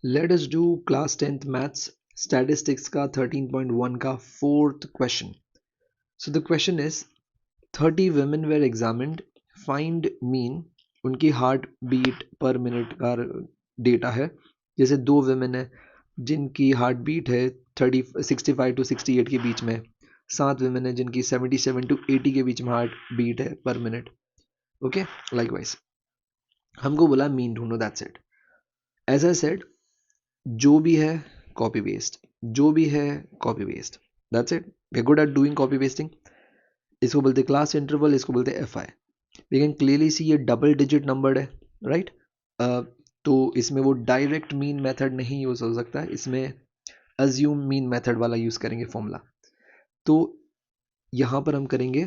Let us do class 10th maths statistics का 13.1 का fourth question. So the question is 30 women were examined, find mean. उनकी heart beat पर minute का data है. जैसे दो women है जिनकी हार्ट बीट है 65 to 68 के बीच में. 7 women है जिनकी 77 to 80 के बीच में हार्ट बीट है पर मिनट. ओके, लाइकवाइज हमको बोला मीन ढूंढो, that's it. As I said, जो भी है कॉपी पेस्ट, जो भी है copy paste, that's it. We are good at doing copy pasting. इसको बोलते क्लास इंटरवल, इसको बोलते F I. We can clearly see ये डबल डिजिट नंबर है, राइट. तो इसमें वो डायरेक्ट मीन मेथड नहीं यूज हो सकता है, इसमें अज्यूम मीन मेथड वाला यूज करेंगे फॉर्मूला. तो यहाँ पर हम करेंगे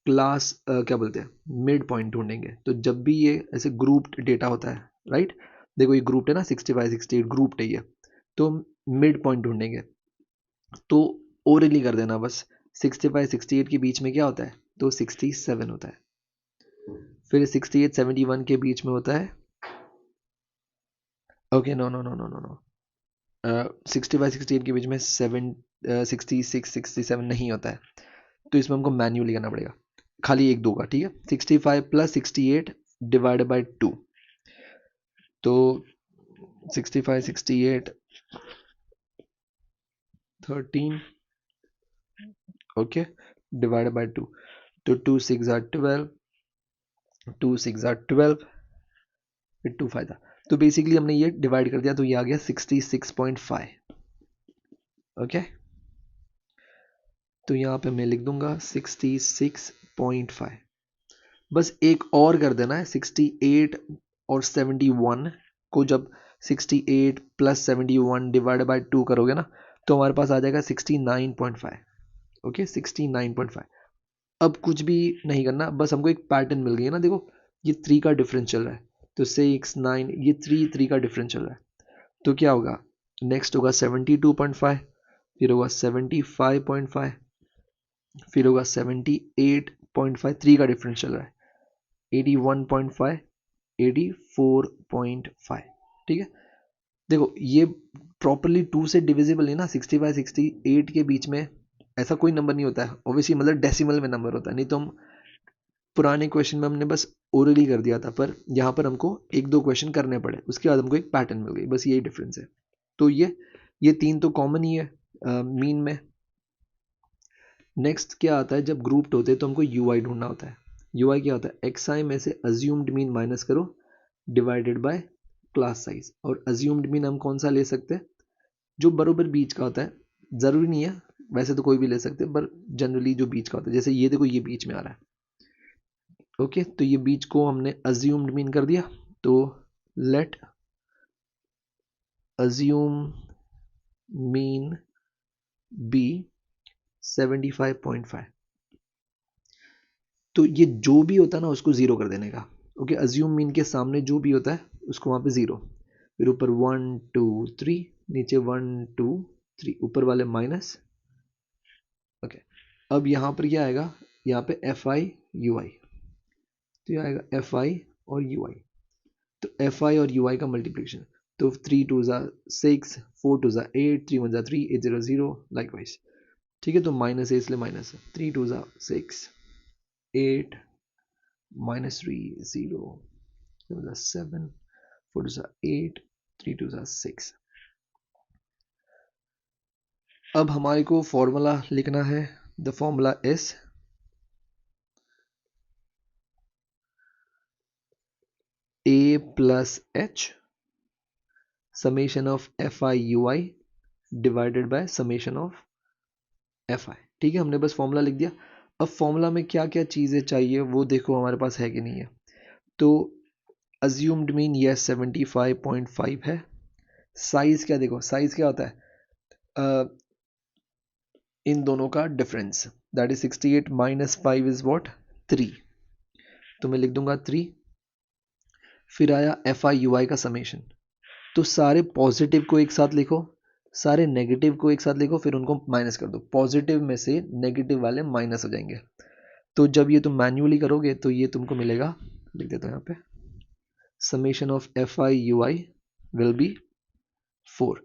क्लास क्या बोलते हैं, मिड पॉइंट ढूंढेंगे. तो जब भी ये ऐसे ग्रुप्ड डेटा होता है, राइट, देखो ये ग्रुप्ड है ना, 65 68 ग्रुप्ड है ये. तो मिड पॉइंट ढूंढेंगे. तो ओरली कर देना बस. 65 68 के बीच में क्या होता है, तो 67 होता है. फिर 68 71 के बीच में होता है, okay, no no no no no no, 65 68 के बीच में 66 67 नहीं होता है. तो इसमें हमको मैन्युअली करना पड़ेगा, खाली एक दो का, ठीक है. 65 प्लस 68 डिवाइड बाई 2. तो 65 68 13, ओके, डिवाइड बाई 2. तो 2 6 आर 12, 2 6 आर 12, फिर 2 5 था. तो बेसिकली हमने ये डिवाइड कर दिया, तो ये आ गया 66.5. ओके, तो यहाँ पे मैं लिख दूंगा 66.5. बस एक और कर देना है, 68 और 71 को जब 68 प्लस 71 डिवाइड बाई 2 करोगे ना, तो हमारे पास आ जाएगा 69.5. ओके, 69.5. अब कुछ भी नहीं करना, बस हमको एक पैटर्न मिल गई है ना. देखो ये 3 का डिफरेंस चल रहा है, तो 6 9, ये 3 का डिफरेंस चल रहा है. तो क्या होगा, नेक्स्ट होगा 72.5, फिर होगा 75.5, फिर होगा 78.5. 3 का डिफरेंस चल रहा है, 81.5, 84.5. ठीक है. देखो ये प्रॉपरली 2 से डिविजिबल है ना. 65 68 के बीच में ऐसा कोई नंबर नहीं होता है ऑब्वियसली, मतलब डेसिमल में नंबर होता है. नहीं तो हम पुराने क्वेश्चन में हमने बस ओरली कर दिया था, पर यहाँ पर हमको एक दो क्वेश्चन करने पड़े, उसके बाद हमको एक पैटर्न मिल गई, बस यही डिफरेंस है. तो ये 3 तो कॉमन ही है मीन में. नेक्स्ट क्या आता है, जब ग्रुप्ड होते हैं तो हमको यू आई ढूंढना होता है. यू आई क्या होता है, एक्स आई में से अज्यूम्ड मीन माइनस करो डिवाइडेड बाय क्लास साइज. और अज्यूम्ड मीन हम कौन सा ले सकते हैं, जो बरोबर बीच का होता है. ज़रूरी नहीं है, वैसे तो कोई भी ले सकते हैं, पर जनरली जो बीच का होता है, जैसे ये देखो ये बीच में आ रहा है. ओके, तो ये बीच को हमने अज्यूम्ड मीन कर दिया. तो लेट अज्यूम मीन बी 75.5. तो ये जो भी होता है ना उसको जीरो कर देने का. ओके, अज्यूम मीन के सामने जो भी होता है उसको वहां पे जीरो. फिर ऊपर 1 2 3, नीचे 1 2 3, ऊपर वाले माइनस. ओके, अब यहाँ पर क्या आएगा, यहाँ पे एफ आई यू आई. तो ये आएगा एफ आई और यू आई. तो एफ आई और यू आई का मल्टीप्लिकेशन, तो 3 2 ज़ा 6, 4 2 ज़ा 8, 3 1 ज़ा 3, 8 0 0, लाइकवाइज. ठीक है, तो माइनस है इसलिए माइनस है. 3 2 ज़ा 6, 8 minus 3 0, 2 ज़ा 7, 4 2 ज़ा 8, 3 2 ज़ा 6. अब हमारे को फॉर्मूला लिखना है. The formula is a plus h summation of fi ui divided by summation of F I. ठीक है, हमने बस फॉर्मूला लिख दिया. अब फॉर्मूला में क्या क्या चीज़ें चाहिए वो देखो हमारे पास है कि नहीं है. तो अज्यूम्ड मीन ये 75.5 है. साइज क्या, देखो साइज क्या होता है, इन दोनों का difference, that is 68 minus 5 is what, 3. तो मैं लिख दूंगा 3. फिर आया एफ आई यू आई का समेशन. तो सारे पॉजिटिव को एक साथ लिखो, सारे नेगेटिव को एक साथ लिखो, फिर उनको माइनस कर दो. पॉजिटिव में से नेगेटिव वाले माइनस हो जाएंगे. तो जब ये तुम मैन्युअली करोगे तो ये तुमको मिलेगा, लिख देता हूँ यहाँ पे, summation of F I you I will be 4।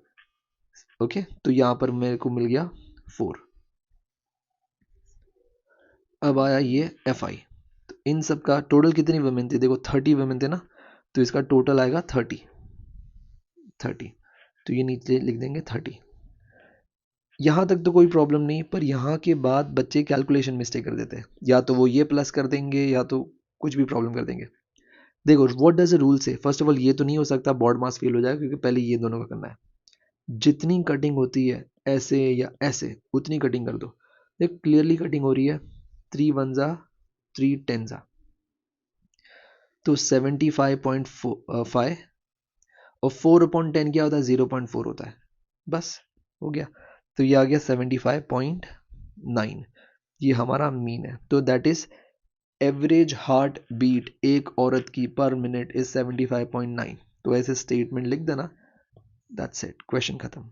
Okay, तो यहाँ पर मेरे को मिल गया 4। अब आया ये FI। तो इन सब का टोटल कितनी वुमेन थी, देखो 30 वुमेन थे ना, तो इसका टोटल आएगा 30। तो ये नीचे लिख देंगे 30। यहाँ तक तो कोई प्रॉब्लम नहीं, पर यहाँ के बाद बच्चे कैलकुलेशन मिस्टेक कर देते हैं, या तो वो ये प्लस कर देंगे या तो कुछ भी प्रॉब्लम कर देंगे। देखो व्हाट डज द रूल से, फर्स्ट ऑफ ऑल ये तो नहीं हो सकता बॉड मास फेल हो जाए, क्योंकि पहले ये दोनों का करना है। जितनी कटिंग होती है ऐसे या ऐसे उतनी कटिंग कर दो। देख क्लियरली कटिंग हो रही है, 3 वन जा 3 10 जा, तो 75.5 और 4/10 क्या होता है, 0.4 होता है, बस हो गया। तो ये आ गया 75.9, ये हमारा मीन है। तो that is average heart beat एक औरत की पर मिनट इज 75.9। तो ऐसे स्टेटमेंट लिख देना, दैट्स इट, क्वेश्चन खत्म।